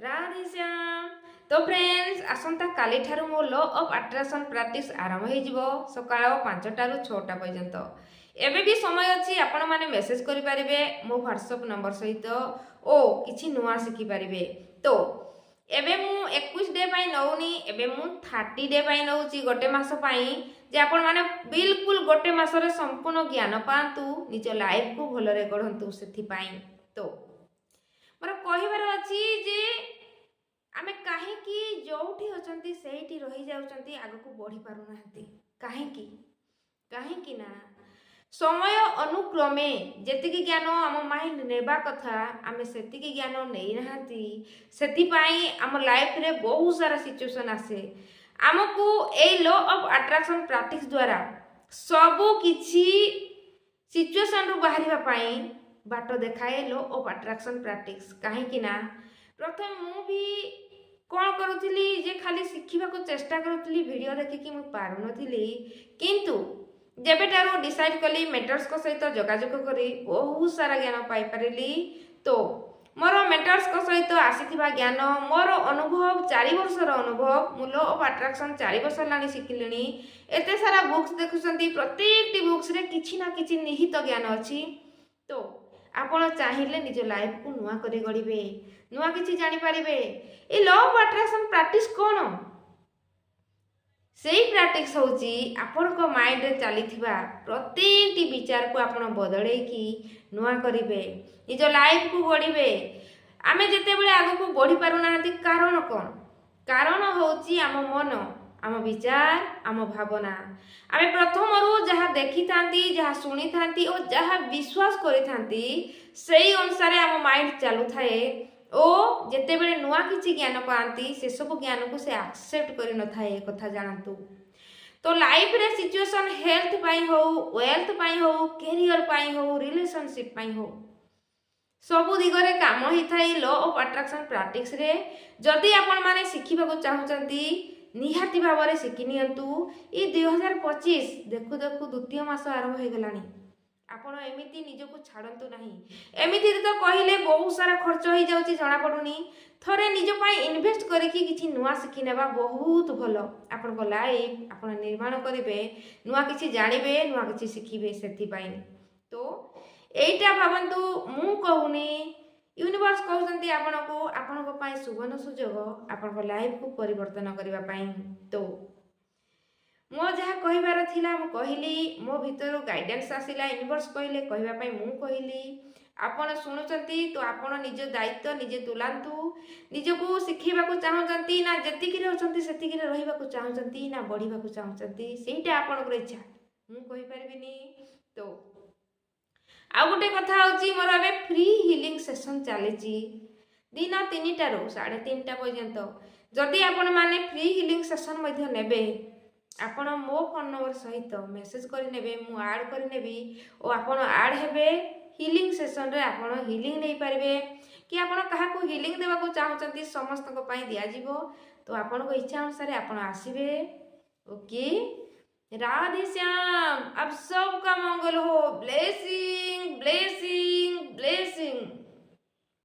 राधेश्याम। तो फ्रेंड्स आसंता काली ठारू मो लॉ ऑफ अट्राक्शन प्रैक्टिस आरंभ हो जिवो सकाळ 5टा रु 6टा पर्यंत। एबे भी समय अछि आपण माने मेसेज करि परिबे मो व्हाट्सएप नंबर सहित ओ किछि नुवा सिखि परिबे। तो एबे मु 21 डे पई नउनी, एबे मु 30 डे पई नउची गोटे मास पई जे आपण माने बिल्कुल गोटे मासरे संपूर्ण ज्ञान पांतु निज लाइफ को भलरे गढंतु सेथि पई। तो मोर कहिबार अछि जे आमे काहेकि जोठी अछंती सेठी रही जाउछंती आगको बढ़ी पारु नाहंती काहेकि काहेकि ना समय अनुक्रमे जेतिकी ज्ञान आम माइंड नेबा कथा आमे सेतिकी ज्ञान नेई नाहंती। सेति पाई आम लाइफ रे बहुत सारा सिचुएशन आसे आमको a law of attraction practice द्वारा सबु किछि सिचुएशन रु बाहरिबा पाई बाट देखाए लॉ ऑफ अट्रैक्शन प्रैक्टिस। काहेकि ना प्रथम मु भी कौन करुଥିଲି जे खाली शिखिबाको चेष्टा करुଥିଲି वीडियो देखिकी मु पारु नथिली, किंतु जेबेटारो डिसाइड कली मेंटर्स को सहित जोगाजोग करी बहुत सारा ज्ञान पाई परिली। तो मोर मेंटर्स को सहित आसीथिबा ज्ञान मोर अनुभव 4 वर्षर अनुभव मु लॉ ऑफ अट्रैक्शन 4 वर्ष लानी शिखिलिनी। एते सारा बुक्स देखुसंती प्रत्येक टी बुक्स रे किछि ना किछि निहित ज्ञान अछि। तो आपण चाहिए निज लाइफ को नुआ करी गढ़िबे, नुआ किछि जानि पारिबे। A law of attraction practice कोन सेही प्रैक्टिस होची आपण को माइंड रे चलीथिबा प्रत्येक टी विचार को आपण बदलै की नुआ करिवे, निज लाइफ को गढ़िबे। आमे जेते बेले आगो को बढ़ी पारु नाहंती कारण कोन? कारण होची आम मन, आम विचार, आम भावना। आमे प्रथमरु जहा देखि थांती, जहा सुनी थांती और जहा विश्वास करि थांती सेही अनुसार आम माइंड चालू थाए ओ जेते बेले नुआ किछि ज्ञान पांती से सब ज्ञान को से एक्सेप्ट करि न थाए कथा जानतु। तो लाइफ रे सिचुएशन हेल्थ पाई हो, वेल्थ पाई हो, कैरियर पाई हो, रिलेशनशिप पाई हो, सबु दिगरे काम ही थाई लॉ ऑफ अट्रैक्शन प्रैक्टिस रे। जदि आपण माने शिखिबा को चाहुचंती निहाती भावरे शिखि नियंतु। ई 2025 देखु देखु द्वितीय मास आरंभ हो गलानी। आपण एमिति निजको छाड़ंतु नहीं। एमिति तो कहिले बहुत सारा खर्च हो जाउची जणा पडुनी। थरे निज पाई इन्वेस्ट करिकि किछि नुआ शिखि नेबा बहुत भलो। आपण को लाइफ आपण निर्माण करिवे, नुआ किछि जानिबे, नुआ किछि शिखिबे सेति पाई। तो एइटा भावंतु मु कहूनी यूनिवर्स कहउचंती आपण को पाई सुवर्ण सुजोग आपण को लाइफ को परिवर्तन करिवा पाई। तो मो जहा कहिबार थिला मु कहिली, मो भितरु गाइडेंस आसिला, यूनिवर्स कहिले कहिबा पाई मु कहिली। आपण सुनुचंती तो आपण निज दायित्व निजे तुलांतु। निजको शिखिबा को चाहुचंती ना जेतिकी रे अछंती सेतिकी रे रहिबा को चाहुचंती ना बढ़िबा को चाहुचंती सेइटा आपण को इच्छा मु कहि परबिनी। तो आ गोटे कथा होची मोर अबे फ्री हीलिंग सेशन चलीची दिन 3टा रु 3:30 पर्यंत। जदि आपण माने फ्री हीलिंग सेशन मध्ये नेबे आपण मो फोन नंबर सहित मेसेज करि नेबे, मु ऐड करि नेबी और आपण ऐड हेबे हीलिंग सेशन रे। आपण हीलिंग नै पारिबे कि आपण काहा को हीलिंग देबा को चाहुचंती समस्त को पई दिया जिवो। तो आपण को इच्छा अनुसार आपण आसीबे। ओके, राधे श्याम। अब सबका मंगल हो। Blessing blessing blessing.